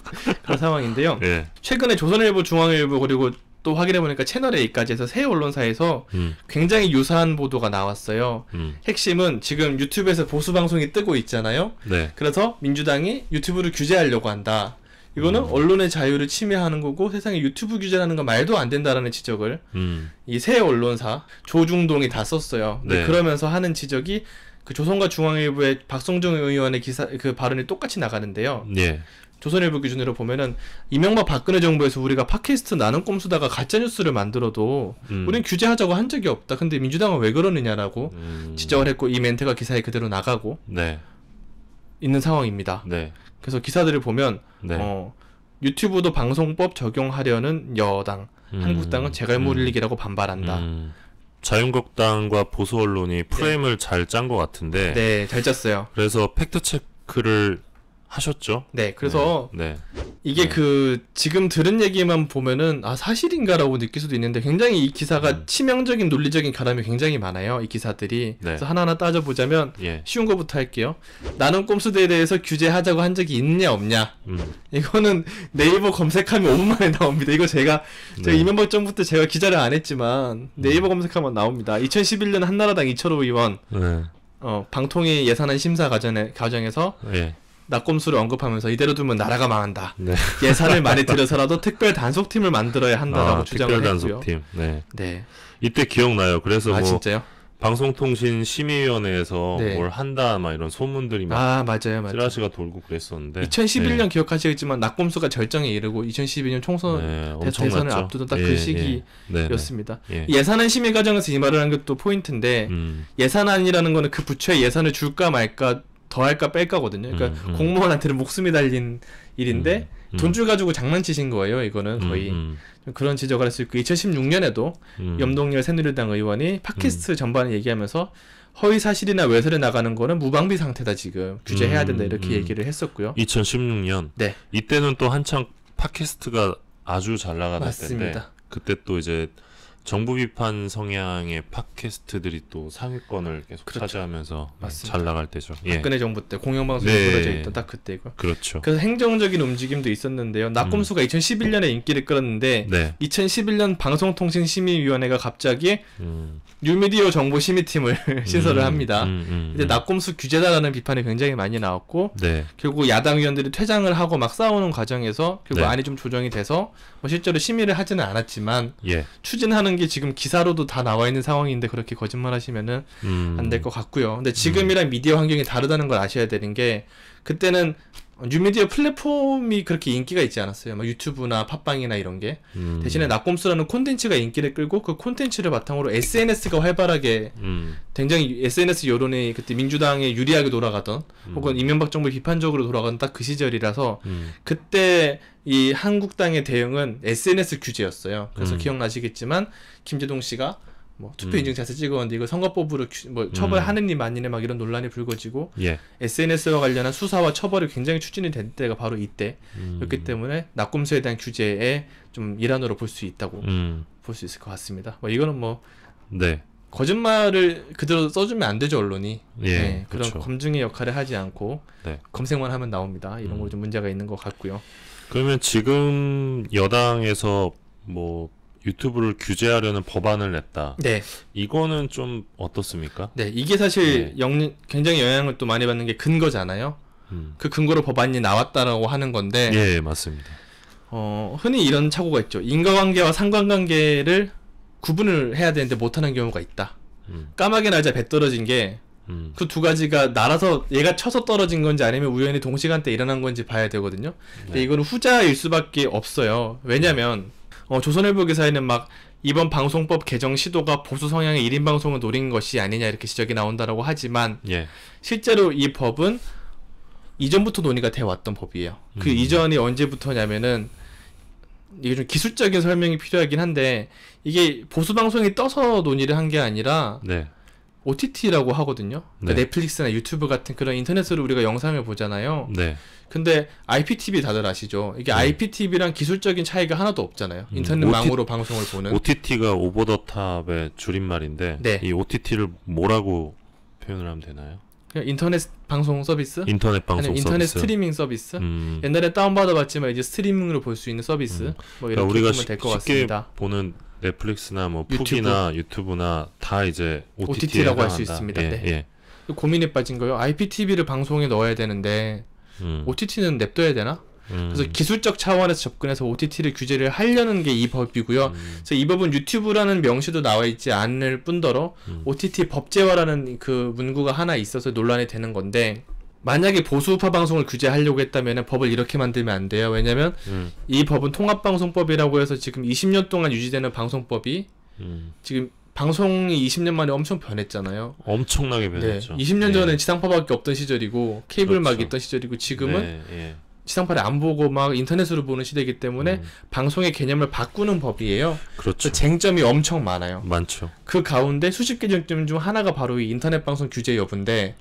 그런 상황인데요. 네. 최근에 조선일보, 중앙일보 그리고 또 확인해보니까 채널A까지 해서 세 언론사에서 굉장히 유사한 보도가 나왔어요. 핵심은 지금 유튜브에서 보수방송이 뜨고 있잖아요. 네. 그래서 민주당이 유튜브를 규제하려고 한다. 이거는 언론의 자유를 침해하는 거고 세상에 유튜브 규제라는 건 말도 안 된다라는 지적을 이 세 언론사 조중동이 다 썼어요. 근데 네. 그러면서 하는 지적이 그 조선과 중앙일보의 박성중 의원의 기사 그 발언이 똑같이 나가는데요. 예. 조선일보 기준으로 보면은 이명박 박근혜 정부에서 우리가 팟캐스트 나는 꼼수다가 가짜 뉴스를 만들어도 우린 규제하자고 한 적이 없다. 근데 민주당은 왜 그러느냐라고 지적을 했고 이 멘트가 기사에 그대로 나가고 네. 있는 상황입니다. 네. 그래서 기사들을 보면 네. 유튜브도 방송법 적용하려는 여당, 한국당은 재갈무릴리기라고 반발한다. 자유한국당과 보수 언론이 프레임을 잘 짠 것 같은데. 네, 잘 짰어요. 그래서 팩트 체크를 하셨죠? 네, 그래서 네. 이게 네. 그 지금 들은 얘기만 보면은 아 사실인가라고 느낄 수도 있는데 굉장히 이 기사가 치명적인 논리적인 결함이 굉장히 많아요. 이 기사들이. 네. 그래서 하나하나 따져보자면 예. 쉬운 거부터 할게요. 나는 꼼수대에 대해서 규제하자고 한 적이 있냐 없냐. 이거는 네이버 검색하면 5분 만에 나옵니다. 이거 제가 이명박 정부 때 제가 기자를 안 했지만 네이버 검색하면 나옵니다. 2011년 한나라당 이철호 의원 네. 방통위 예산안 심사 과정에서 예. 낙꼼수를 언급하면서 이대로 두면 나라가 망한다. 네. 예산을 많이 들여서라도 특별 단속팀을 만들어야 한다라고 주장을 특별 했고요. 단속팀. 네. 네. 이때 기억나요. 그래서 뭐 진짜요? 방송통신심의위원회에서 네. 뭘 한다 막 이런 소문들이 막 맞아요. 찌라시가 돌고 그랬었는데 2011년 기억하시겠지만 낙검수가 절정에 이르고 2012년 총선 대선을 앞두던 딱 그 시기였습니다. 예산안 심의 과정에서 이 말을 한 것도 포인트인데 예산안이라는 거는 그 부처에 예산을 줄까 말까 더할까 뺄까거든요. 그러니까 공무원한테는 목숨이 달린 일인데 돈줄 가지고 장난치신 거예요. 이거는 거의 그런 지적을 할 수 있고 2016년에도 염동열 새누리당 의원이 팟캐스트 전반을 얘기하면서 허위 사실이나 외설에 나가는 거는 무방비 상태다 지금 규제해야 된다 이렇게 얘기를 했었고요. 2016년 네. 이때는 또 한창 팟캐스트가 아주 잘 나가던 맞습니다. 때인데 그때 또 이제 정부 비판 성향의 팟캐스트들이 또 상위권을 계속 차지하면서 잘 나갈 때죠. 박근혜 정부 때 공영방송이 벌어져 있던 딱 그때고. 그렇죠. 그래서 행정적인 움직임도 있었는데요. 낙검수가 2011년에 인기를 끌었는데 2011년 방송통신심의위원회가 갑자기 뉴미디어 정보심의팀을 신설을 합니다. 근데 낙검수 규제다라는 비판이 굉장히 많이 나왔고 결국 야당 의원들이 퇴장을 하고 막 싸우는 과정에서 결국 안이 좀 조정이 돼서 뭐 실제로 심의를 하지는 않았지만 추진하는 게 지금 기사로도 다 나와 있는 상황인데 그렇게 거짓말 하시면은 안 될 것 같고요. 근데 지금이랑 미디어 환경이 다르다는 걸 아셔야 되는 게 그때는 뉴미디어 플랫폼이 그렇게 인기가 있지 않았어요. 막 유튜브나 팟빵이나 이런 게. 대신에 낙곰수라는 콘텐츠가 인기를 끌고 그 콘텐츠를 바탕으로 SNS가 활발하게 굉장히 SNS 여론이 그때 민주당에 유리하게 돌아가던 혹은 이명박 정부 비판적으로 돌아가던 딱 그 시절이라서 그때 이 한국당의 대응은 SNS 규제였어요. 그래서 기억나시겠지만 김재동 씨가 뭐 투표 인증샷을 찍었는데 이거 선거법으로 뭐 처벌하느니 마니네 막 이런 논란이 불거지고 SNS와 관련한 수사와 처벌이 굉장히 추진이 된 때가 바로 이때였기 때문에 낙검수에 대한 규제의 좀 일환으로 볼 수 있다고 볼 수 있을 것 같습니다. 뭐 이거는 뭐 거짓말을 그대로 써주면 안 되죠 언론이. 그런 그렇죠. 검증의 역할을 하지 않고 검색만 하면 나옵니다. 이런 거 좀 문제가 있는 것 같고요. 그러면 지금 여당에서 뭐 유튜브를 규제하려는 법안을 냈다. 이거는 좀 어떻습니까? 이게 사실 굉장히 영향을 또 많이 받는 게 근거잖아요. 그 근거로 법안이 나왔다라고 하는 건데. 맞습니다. 흔히 이런 착오가 있죠. 인과관계와 상관관계를 구분을 해야 되는데 못하는 경우가 있다. 까마귀 날짜 배 떨어진 게 그 두 가지가 날아서 얘가 쳐서 떨어진 건지 아니면 우연히 동시간대에 일어난 건지 봐야 되거든요. 근데 이거는 후자일 수밖에 없어요. 왜냐면 조선일보 기사에는 막 이번 방송법 개정 시도가 보수 성향의 1인 방송을 노린 것이 아니냐 이렇게 지적이 나온다라고 하지만 실제로 이 법은 이전부터 논의가 되어 왔던 법이에요. 그 이전이 언제부터냐면은 이게 좀 기술적인 설명이 필요하긴 한데 이게 보수 방송이 떠서 논의를 한 게 아니라 OTT라고 하거든요. 그러니까 넷플릭스나 유튜브 같은 그런 인터넷으로 우리가 영상을 보잖아요. 근데 IPTV 다들 아시죠? 이게 IPTV랑 기술적인 차이가 하나도 없잖아요. 인터넷망으로 방송을 보는. OTT가 오버 더 탑의 줄임말인데 이 OTT를 뭐라고 표현을 하면 되나요? 그냥 인터넷 방송 서비스? 인터넷 방송 서비스. 인터넷 스트리밍 서비스? 옛날에 다운받아 봤지만 이제 스트리밍으로 볼 수 있는 서비스. 뭐 이렇게 그러니까 보면 될 것 쉽게 같습니다. 보는 넷플릭스나 뭐 푸기나 유튜브나 다 이제 OTT라고 할 수 있습니다. 고민에 빠진 거예요. IPTV를 방송에 넣어야 되는데 OTT는 냅둬야 되나? 그래서 기술적 차원에서 접근해서 OTT를 규제를 하려는 게 이 법이고요. 그래서 이 법은 유튜브라는 명시도 나와 있지 않을 뿐더러 OTT 법제화라는 그 문구가 하나 있어서 논란이 되는 건데, 만약에 보수우파 방송을 규제하려고 했다면 법을 이렇게 만들면 안 돼요. 왜냐면 이 법은 통합방송법이라고 해서 지금 20년 동안 유지되는 방송법이 지금 방송이 20년 만에 엄청 변했잖아요. 엄청나게 변했죠. 20년 전에 지상파밖에 없던 시절이고 케이블 막 있던 시절이고, 지금은 네, 예. 지상파를 안 보고 막 인터넷으로 보는 시대이기 때문에 방송의 개념을 바꾸는 법이에요. 그렇죠. 쟁점이 엄청 많아요. 많죠. 그 가운데 수십 개 쟁점 중 하나가 바로 이 인터넷 방송 규제 여부인데,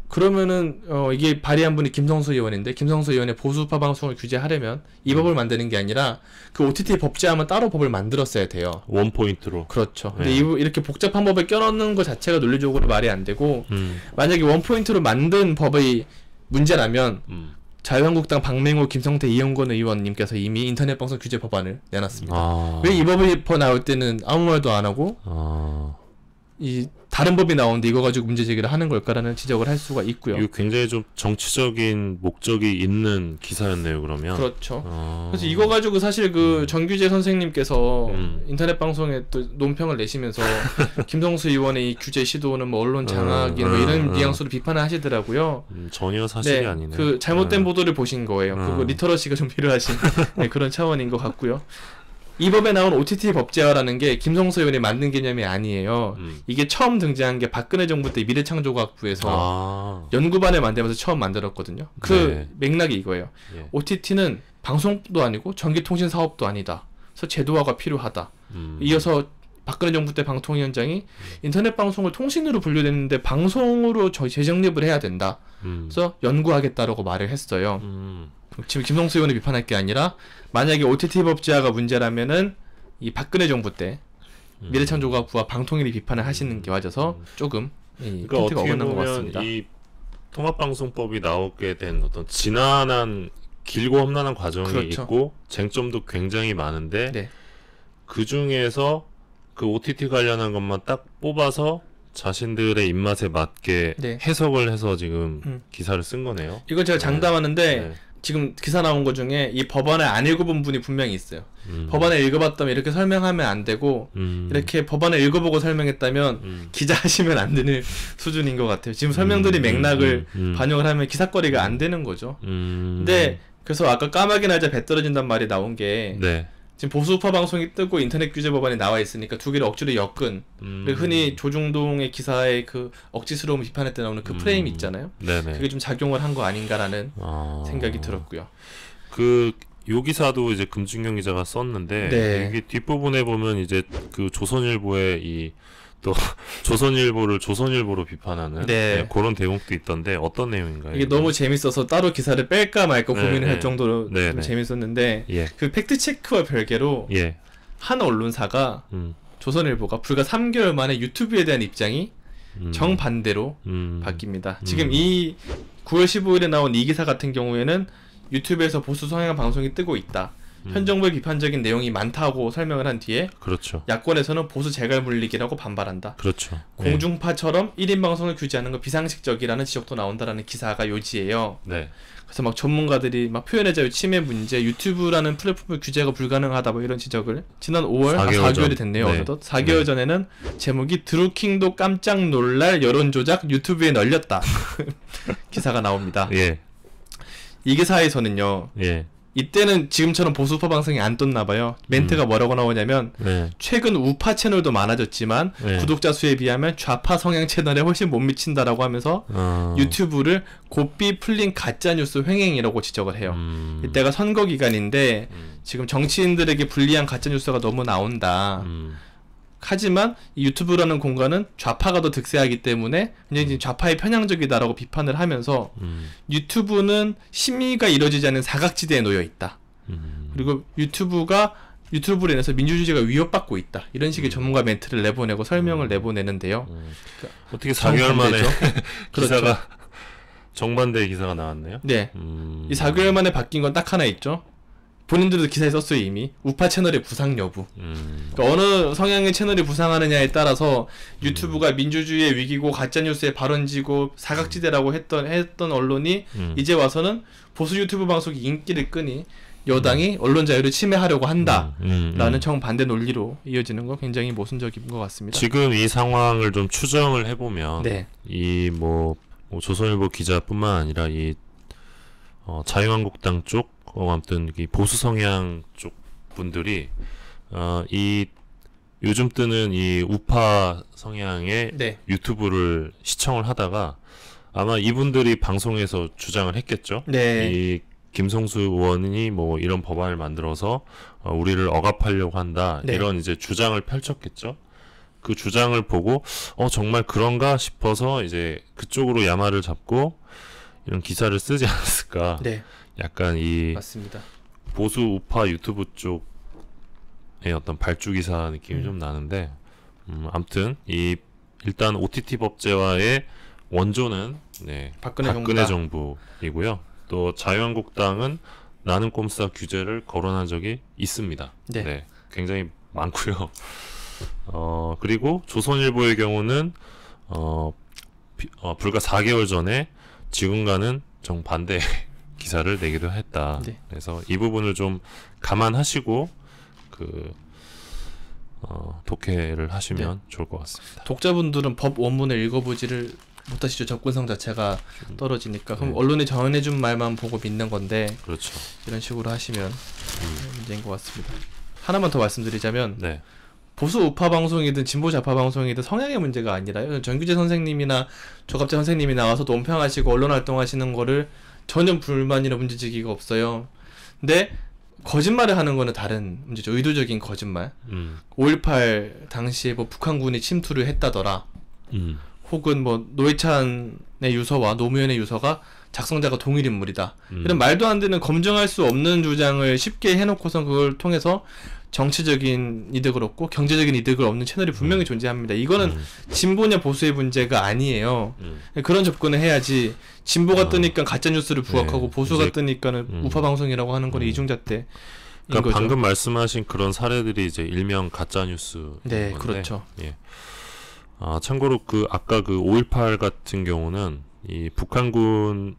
그러면은 이게 발의한 분이 김성수 의원인데, 김성수 의원의 보수파 방송을 규제하려면 이 법을 만드는 게 아니라 그 OTT 법제하면 따로 법을 만들었어야 돼요. 원 포인트로. 그렇죠. 근데 이렇게 복잡한 법에 껴넣는 것 자체가 논리적으로 말이 안 되고, 만약에 원 포인트로 만든 법의 문제라면 자유한국당 박맹호, 김성태, 이영건 의원님께서 이미 인터넷 방송 규제 법안을 내놨습니다. 왜 이 법이 나올 때는 아무 말도 안 하고 이 다른 법이 나오는데 이거 가지고 문제 제기를 하는 걸까라는 지적을 할 수가 있고요. 이거 굉장히 좀 정치적인 목적이 있는 기사였네요, 그러면. 그렇죠. 그래서 이거 가지고 사실 그 정규재 선생님께서 인터넷 방송에 또 논평을 내시면서 김성수 의원의 이 규제 시도는 뭐 언론 장악인 뭐 이런 뉘앙스로 비판을 하시더라고요. 전혀 사실이 네, 아니네. 그 잘못된 보도를 보신 거예요. 그거 리터러시가 좀 필요하신 네, 그런 차원인 것 같고요. 이 법에 나온 OTT 법제화라는 게 김성수 의원이 만든 개념이 아니에요. 이게 처음 등장한 게 박근혜 정부 때 미래창조과학부에서 연구반을 만들면서 처음 만들었거든요. 그 네. 맥락이 이거예요. 예. OTT는 방송도 아니고 전기통신 사업도 아니다. 그래서 제도화가 필요하다. 이어서 박근혜 정부 때 방통위원장이 인터넷 방송을 통신으로 분류됐는데 방송으로 재정립을 해야 된다. 그래서 연구하겠다라고 말을 했어요. 지금 김성수 의원을 비판할 게 아니라, 만약에 OTT 법제화가 문제라면은 이 박근혜 정부 때 미래창조과학부와 방통위를 비판을 하시는 게 맞아서 조금 그러니까 핀트가 어떻게 어긋난 것 보면 같습니다. 이 통합방송법이 나오게 된 어떤 지난한 길고 험난한 과정이 그렇죠. 있고 쟁점도 굉장히 많은데 네. 그 중에서 그 OTT 관련한 것만 딱 뽑아서 자신들의 입맛에 맞게 네. 해석을 해서 지금 기사를 쓴 거네요. 이건 제가 장담하는데 네. 지금 기사 나온 것 중에 이 법안을 안 읽어본 분이 분명히 있어요. 법안을 읽어봤다면 이렇게 설명하면 안 되고 이렇게 법안을 읽어보고 설명했다면 기자 하시면 안 되는 수준인 것 같아요. 지금 설명들이 맥락을 반영을 하면 기사거리가 안 되는 거죠. 근데 그래서 아까 까마귀 날짜 배 떨어진단 말이 나온 게 네. 지금 보수우파 방송이 뜨고 인터넷 규제 법안이 나와 있으니까 두 개를 억지로 엮은 흔히 조중동의 기사의 그 억지스러움 비판할 때 나오는 그 프레임 있잖아요. 네네. 그게 좀 작용을 한 거 아닌가라는 생각이 들었고요. 요 기사도 이제 금준경 기자가 썼는데 네. 이게 뒷부분에 보면 이제 그 조선일보의 이 또 조선일보로 비판하는 네. 네, 그런 대목도 있던데 어떤 내용인가요? 이게 너무 재밌어서 따로 기사를 뺄까 말까 고민을 네, 할 정도로 네, 좀 네. 재밌었는데 예. 그 팩트 체크와 별개로 예. 한 언론사가 조선일보가 불과 3개월 만에 유튜브에 대한 입장이 정반대로 바뀝니다. 지금 이 9월 15일에 나온 이 기사 같은 경우에는 유튜브에서 보수 성향 방송이 뜨고 있다. 현 정부의 비판적인 내용이 많다고 설명을 한 뒤에 그렇죠. 야권에서는 보수 재갈 물리기라고 반발한다. 그렇죠. 공중파처럼 1인 방송을 규제하는 건 비상식적이라는 지적도 나온다라는 기사가 요지예요. 네. 그래서 막 전문가들이 막 표현의 자유 침해 문제, 유튜브라는 플랫폼의 규제가 불가능하다 뭐 이런 지적을 지난 5월 4개월이 됐네요. 네. 어느덧 4개월 네. 전에는 제목이 드루킹도 깜짝 놀랄 여론 조작 유튜브에 널렸다 기사가 나옵니다. 예. 이 기사에서는요. 예. 이때는 지금처럼 보수파 방송이 안 떴나 봐요. 멘트가 뭐라고 나오냐면 네. 최근 우파 채널도 많아졌지만 네. 구독자 수에 비하면 좌파 성향 채널에 훨씬 못 미친다라고 하면서 유튜브를 고삐 풀린 가짜뉴스 횡행이라고 지적을 해요. 이때가 선거 기간인데 지금 정치인들에게 불리한 가짜뉴스가 너무 나온다. 하지만 이 유튜브라는 공간은 좌파가 더 득세하기 때문에 굉장히 좌파에 편향적이다라고 비판을 하면서 유튜브는 심의가 이루어지지 않는 사각지대에 놓여 있다. 그리고 유튜브로 인해서 민주주의가 위협받고 있다. 이런 식의 전문가 멘트를 내보내고 설명을 내보내는데요. 어떻게 4개월 만에 기사가 그렇죠. 정반대의 기사가 나왔네요. 네. 이 4개월 만에 바뀐 건 딱 하나 있죠. 본인들도 기사에 썼어요 이미. 우파 채널의 부상 여부. 그러니까 어느 성향의 채널이 부상하느냐에 따라서 유튜브가 민주주의의 위기고 가짜뉴스에 발언지고 사각지대라고 했던 언론이 이제 와서는 보수 유튜브 방송이 인기를 끄니 여당이 언론 자유를 침해하려고 한다라는 정반대 논리로 이어지는 거 굉장히 모순적인 것 같습니다. 지금 이 상황을 좀 추정을 해보면 네. 이 뭐 조선일보 기자뿐만 아니라 이 자유한국당 쪽 아무튼 이 보수 성향 쪽 분들이 이 요즘 뜨는 이 우파 성향의 네. 유튜브를 시청을 하다가 아마 이분들이 방송에서 주장을 했겠죠. 네. 이 김성수 의원이 뭐 이런 법안을 만들어서 우리를 억압하려고 한다. 네. 이런 이제 주장을 펼쳤겠죠. 그 주장을 보고 정말 그런가 싶어서 이제 그쪽으로 야마를 잡고 이런 기사를 쓰지 않았을까. 네. 약간 이 맞습니다. 보수 우파 유튜브 쪽의 어떤 발주 기사 느낌이 좀 나는데 아무튼 이 일단 OTT 법제화의 원조는 박근혜 정부이고요. 또 자유한국당은 나는 꼼수다 규제를 거론한 적이 있습니다. 네. 굉장히 많고요. 그리고 조선일보의 경우는 불과 4개월 전에 지금과는 정반대 기사를 내기도 했다. 네. 그래서 이 부분을 좀 감안하시고 독해를 하시면 좋을 것 같습니다. 독자분들은 법 원문을 읽어보지를 못하시죠. 접근성 자체가 떨어지니까. 그럼 언론이 전해준 말만 보고 믿는 건데 그렇죠. 이런 식으로 하시면 문제인 것 같습니다. 하나만 더 말씀드리자면 네. 보수 우파 방송이든 진보 좌파 방송이든 성향의 문제가 아니라요. 정규재 선생님이나 조갑재 선생님이 나와서 논평하시고 언론 활동하시는 거를 전혀 불만이나 문제제기가 없어요. 근데 거짓말을 하는 거는 다른 문제죠. 의도적인 거짓말. 5.18 당시에 뭐 북한군이 침투를 했다더라. 혹은 뭐 노회찬의 유서와 노무현의 유서가 작성자가 동일 인물이다. 이런 말도 안 되는 검증할 수 없는 주장을 쉽게 해놓고선 그걸 통해서 정치적인 이득을 얻고 경제적인 이득을 얻는 채널이 분명히 존재합니다. 이거는 진보냐 보수의 문제가 아니에요. 그런 접근을 해야지 진보가 뜨니까 가짜뉴스를 부각하고 보수가 뜨니까는 우파 방송이라고 하는 건 이중잣대. 그러니까 방금 말씀하신 그런 사례들이 이제 일명 가짜뉴스. 네, 건데, 그렇죠. 예. 참고로 아까 5.18 같은 경우는 이 북한군이었고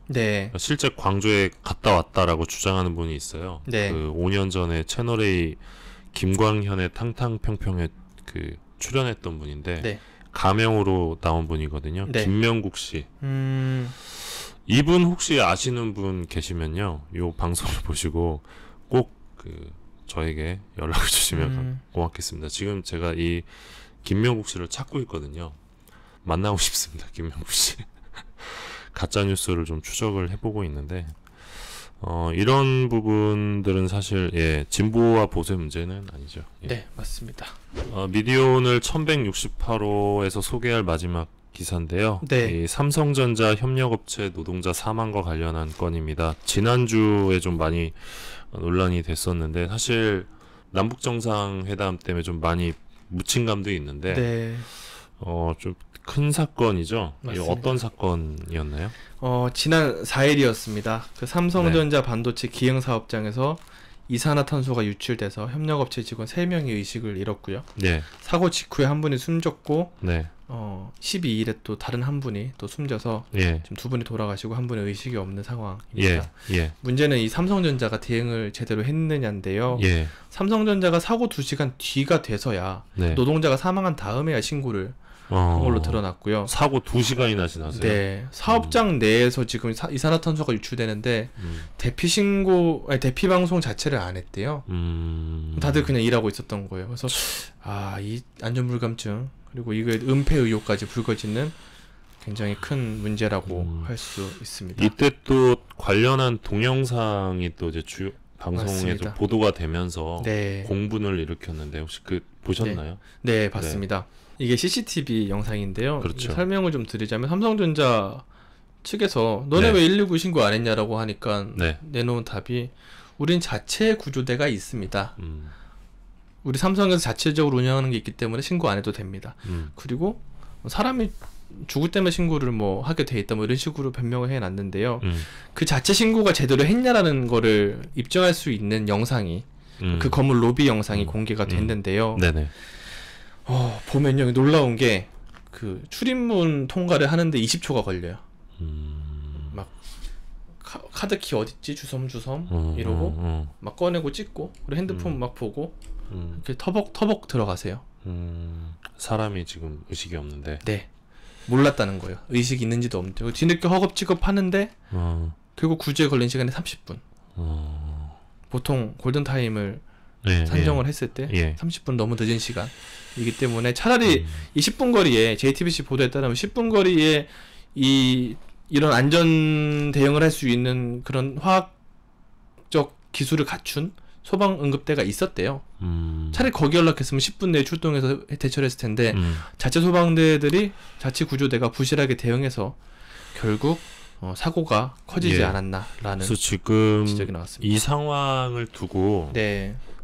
네. 실제 광주에 갔다 왔다라고 주장하는 분이 있어요. 네. 5년 전에 채널A 김광현의 탕탕평평에 출연했던 분인데 네. 가명으로 나온 분이거든요. 네. 김명국 씨. 이분 혹시 아시는 분 계시면요, 요 방송을 보시고 꼭 저에게 연락을 주시면 고맙겠습니다. 지금 제가 이 김명국 씨를 찾고 있거든요. 만나고 싶습니다, 김명국 씨. 가짜 뉴스를 좀 추적을 해보고 있는데 이런 부분들은 사실 진보와 보수의 문제는 아니죠. 예. 네, 맞습니다. 미디어오늘 1168호에서 소개할 마지막 기사인데요. 네. 이 삼성전자 협력업체 노동자 사망과 관련한 건입니다. 지난주에 좀 많이 논란이 됐었는데 사실 남북 정상회담 때문에 좀 많이 묻힌 감도 있는데 네. 좀 큰 사건이죠. 맞습니다. 어떤 사건이었나요? 지난 4일이었습니다. 그 삼성전자 반도체 기행 사업장에서 이산화탄소가 유출돼서 협력업체 직원 3명이 의식을 잃었고요. 네. 사고 직후에 한 분이 숨졌고, 네. 12일에 또 다른 한 분이 또 숨져서 예. 지금 2분이 돌아가시고 한 분의 의식이 없는 상황입니다. 예. 문제는 이 삼성전자가 대응을 제대로 했느냐인데요. 예. 삼성전자가 사고 2시간 뒤가 돼서야 네. 노동자가 사망한 다음에야 신고를 한 걸로 드러났고요. 사고 2시간이나 지났어요? 네. 사업장 내에서 지금 이산화탄소가 유출되는데 대피 방송 자체를 안 했대요. 다들 그냥 일하고 있었던 거예요. 그래서 이 안전불감증 그리고 이거에 은폐 의혹까지 불거지는 굉장히 큰 문제라고 할 수 있습니다. 이때 또 관련한 동영상이 또 이제 주요 방송에서 보도가 되면서 네. 공분을 일으켰는데 혹시 보셨나요? 네, 봤습니다. 이게 CCTV 영상인데요. 그렇죠. 설명을 좀 드리자면 삼성전자 측에서 너네 왜 119 신고 안 했냐라고 하니까 내놓은 답이 우린 자체 구조대가 있습니다. 우리 삼성에서 자체적으로 운영하는 게 있기 때문에 신고 안 해도 됩니다. 그리고 사람이 주구 때문에 신고를 뭐 하게 돼 있다 뭐 이런 식으로 변명을 해놨는데요. 그 자체 신고가 제대로 했냐라는 거를 입증할 수 있는 영상이 그 건물 로비 영상이 공개가 됐는데요. 네네. 보면요 놀라운 게 그 출입문 통과를 하는데 20초가 걸려요. 막 카드 키 어딨지 주섬주섬 이러고 막 꺼내고 찍고 그리고 핸드폰 막 보고 이렇게 터벅터벅 들어가세요. 사람이 지금 의식이 없는데. 네. 몰랐다는 거예요. 의식이 있는지도 없는데 뒤늦게 허겁지겁 하는데 결국 구조에 걸린 시간이 30분. 보통 골든타임을 산정을 했을 때 30분 너무 늦은 시간이기 때문에 차라리 이 10분 거리에 JTBC 보도에 따르면 10분 거리에 이런 안전 대응을 할 수 있는 그런 화학적 기술을 갖춘 소방응급대가 있었대요. 차라리 거기 연락했으면 10분 내에 출동해서 대처를 했을 텐데 자체 소방대들이 자체 구조대가 부실하게 대응해서 결국 사고가 커지지 않았나라는 그래서 지금 지적이 나왔습니다. 이 상황을 두고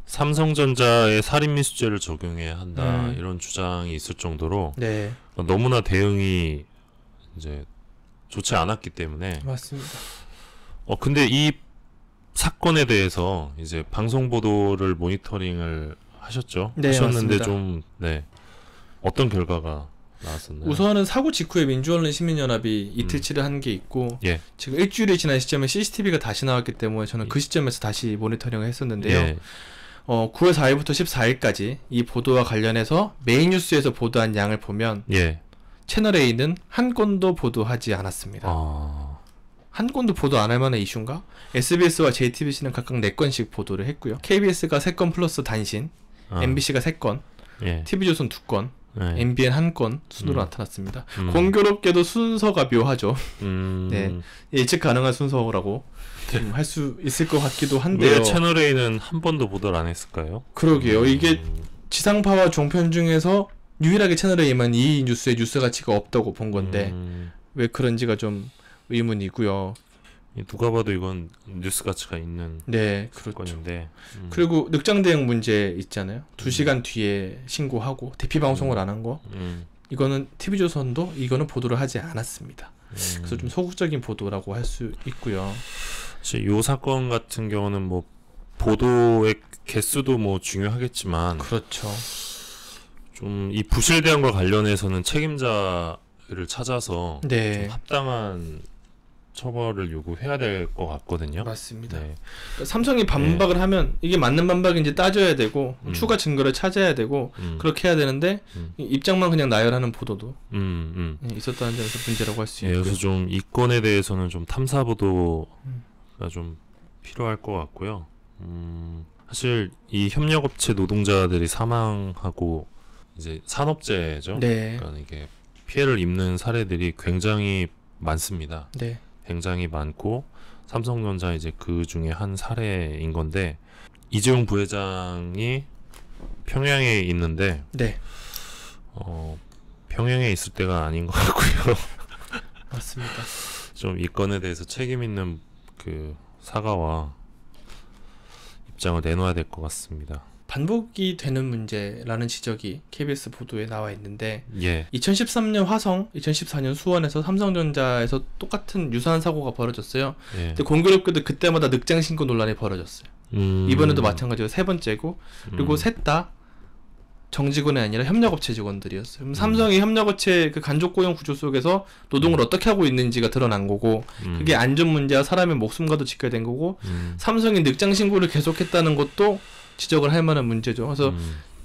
삼성전자에 살인미수죄를 적용해야 한다 이런 주장이 있을 정도로 너무나 대응이 이제 좋지 않았기 때문에 맞습니다. 근데 이 사건에 대해서 이제 방송 보도를 모니터링을 하셨죠? 하셨는데 맞습니다. 좀 어떤 결과가 나왔었나요? 우선은 사고 직후에 민주언론 시민연합이 이틀치를 한 게 있고 지금 일주일이 지난 시점에 CCTV가 다시 나왔기 때문에 저는 그 시점에서 다시 모니터링을 했었는데요. 9월 4일부터 14일까지 이 보도와 관련해서 메인 뉴스에서 보도한 양을 보면 채널A는 한 건도 보도하지 않았습니다. 한 건도 보도 안 할 만한 이슈인가? SBS와 JTBC는 각각 4건씩 보도를 했고요. KBS가 3건 플러스 단신, MBC가 3건, TV조선 2건, MBN 1건 순으로 나타났습니다. 공교롭게도 순서가 묘하죠. 예측 가능한 순서라고 할 수 있을 것 같기도 한데요. 왜 채널A는 한 번도 보도를 안 했을까요? 그러게요. 이게 지상파와 종편 중에서 유일하게 채널A만 이 뉴스에 뉴스 가치가 없다고 본 건데 왜 그런지가 좀 의문이고요. 누가 봐도 이건 뉴스 가치가 있는 사건인데. 그리고 늑장 대응 문제 있잖아요. 2시간 뒤에 신고하고 대피 방송을 안 한 거. 이거는 TV조선도 이거는 보도를 하지 않았습니다. 그래서 좀 소극적인 보도라고 할 수 있고요. 사실 이 사건 같은 경우는 뭐 보도의 개수도 뭐 중요하겠지만 그렇죠. 좀 이 부실 대응과 관련해서는 책임자를 찾아서 좀 합당한 처벌을 요구해야 될 것 같거든요. 맞습니다. 그러니까 삼성이 반박을 하면 이게 맞는 반박인지 따져야 되고 추가 증거를 찾아야 되고 그렇게 해야 되는데 입장만 그냥 나열하는 보도도 있었다는 점에서 문제라고 할 수 있고요. 그래서 좀 이 건에 대해서는 좀 탐사 보도가 좀 필요할 것 같고요. 사실 이 협력업체 노동자들이 사망하고 이제 산업재해죠. 그러니까 이게 피해를 입는 사례들이 굉장히 많습니다. 굉장히 많고 삼성전자 이제 그 중에 한 사례인 건데 이재용 부회장이 평양에 있는데 평양에 있을 때가 아닌 것 같고요. 맞습니다. 좀 이 건에 대해서 책임 있는 그 사과와 입장을 내놔야 될 것 같습니다. 반복이 되는 문제라는 지적이 KBS 보도에 나와 있는데 2013년 화성, 2014년 수원에서 삼성전자에서 똑같은 유사한 사고가 벌어졌어요. 근데 공교롭게도 그때마다 늑장 신고 논란이 벌어졌어요. 이번에도 마찬가지로 3번째고 그리고 셋 다 정직원이 아니라 협력업체 직원들이었어요. 그럼 삼성이 협력업체 그 간접 고용 구조 속에서 노동을 어떻게 하고 있는지가 드러난 거고 그게 안전 문제와 사람의 목숨과도 직결된 거고 삼성이 늑장 신고를 계속했다는 것도 지적을 할 만한 문제죠. 그래서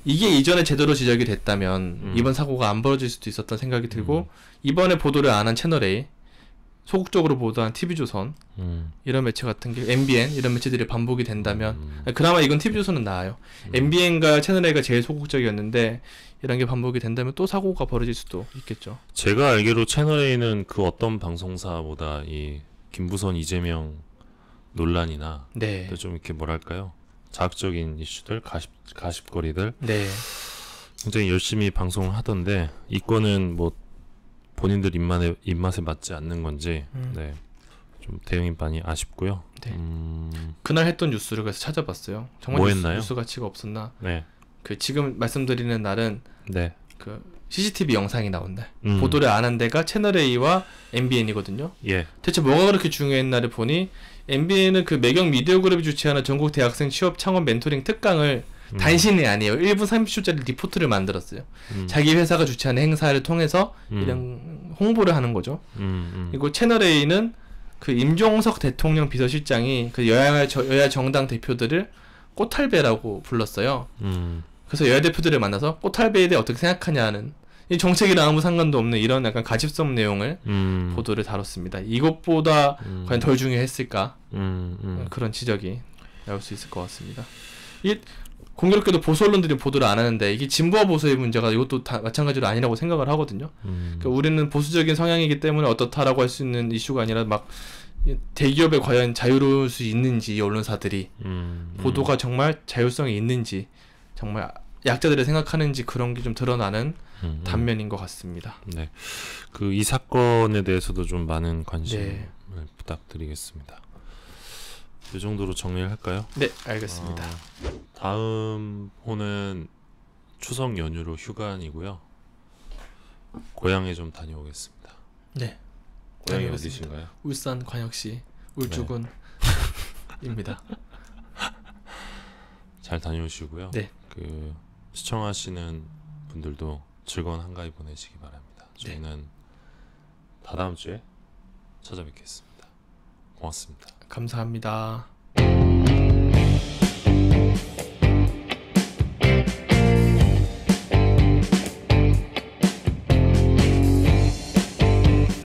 이게 이전에 제대로 지적이 됐다면 이번 사고가 안 벌어질 수도 있었다는 생각이 들고 이번에 보도를 안 한 채널A, 소극적으로 보도한 TV조선 이런 매체 같은 게 MBN 이런 매체들이 반복이 된다면 그나마 이건 TV조선은 나아요. MBN과 채널A가 제일 소극적이었는데 이런 게 반복이 된다면 또 사고가 벌어질 수도 있겠죠. 제가 알기로 채널A는 그 어떤 방송사보다 이 김부선 이재명 논란이나 좀 이렇게 뭐랄까요? 자극적인 이슈들, 가십거리들 굉장히 열심히 방송을 하던데 이 건은 뭐 본인들 입맛에 맞지 않는 건지 좀 대응이 많이 아쉽고요. 그날 했던 뉴스를 그래서 찾아봤어요. 정말 뭐 했나요? 뉴스 가치가 없었나? 그 지금 말씀드리는 날은 그 CCTV 영상이 나온다. 보도를 안 한 데가 채널A와 MBN이거든요. 예. 대체 뭐가 그렇게 중요했나를 보니 MBN은 그 매경 미디어 그룹이 주최하는 전국 대학생 취업 창업 멘토링 특강을 단신이 아니에요. 1분 30초짜리 리포트를 만들었어요. 자기 회사가 주최하는 행사를 통해서 이런 홍보를 하는 거죠. 그리고 채널A는 그 임종석 대통령 비서실장이 그 여야 정당 대표들을 꽃할배라고 불렀어요. 그래서 여야 대표들을 만나서 꽃할배에 대해 어떻게 생각하냐는 이 정책이랑 아무 상관도 없는 이런 약간 가십성 내용을 보도를 다뤘습니다. 이것보다 과연 덜 중요했을까? 그런 지적이 나올 수 있을 것 같습니다. 이 공교롭게도 보수 언론들이 보도를 안 하는데 이게 진보와 보수의 문제가 이것도 다 마찬가지로 아니라고 생각을 하거든요. 그러니까 우리는 보수적인 성향이기 때문에 어떻다라고 할 수 있는 이슈가 아니라 막 대기업에 과연 자유로울 수 있는지 이 언론사들이 보도가 정말 자율성이 있는지 정말 약자들을 생각하는지 그런 게 좀 드러나는 단면인 것 같습니다. 네, 그 이 사건에 대해서도 좀 많은 관심을 네. 부탁드리겠습니다. 이 정도로 정리를 할까요? 네, 알겠습니다. 다음 호는 추석 연휴로 휴관이고요. 고향에 좀 다녀오겠습니다. 네. 고향이 어디신가요? 울산 광역시 울주군입니다. 잘 다녀오시고요. 네. 그 시청하시는 분들도 즐거운 한가위 보내시기 바랍니다. 저희는 다다음 주에 찾아뵙겠습니다. 고맙습니다. 감사합니다.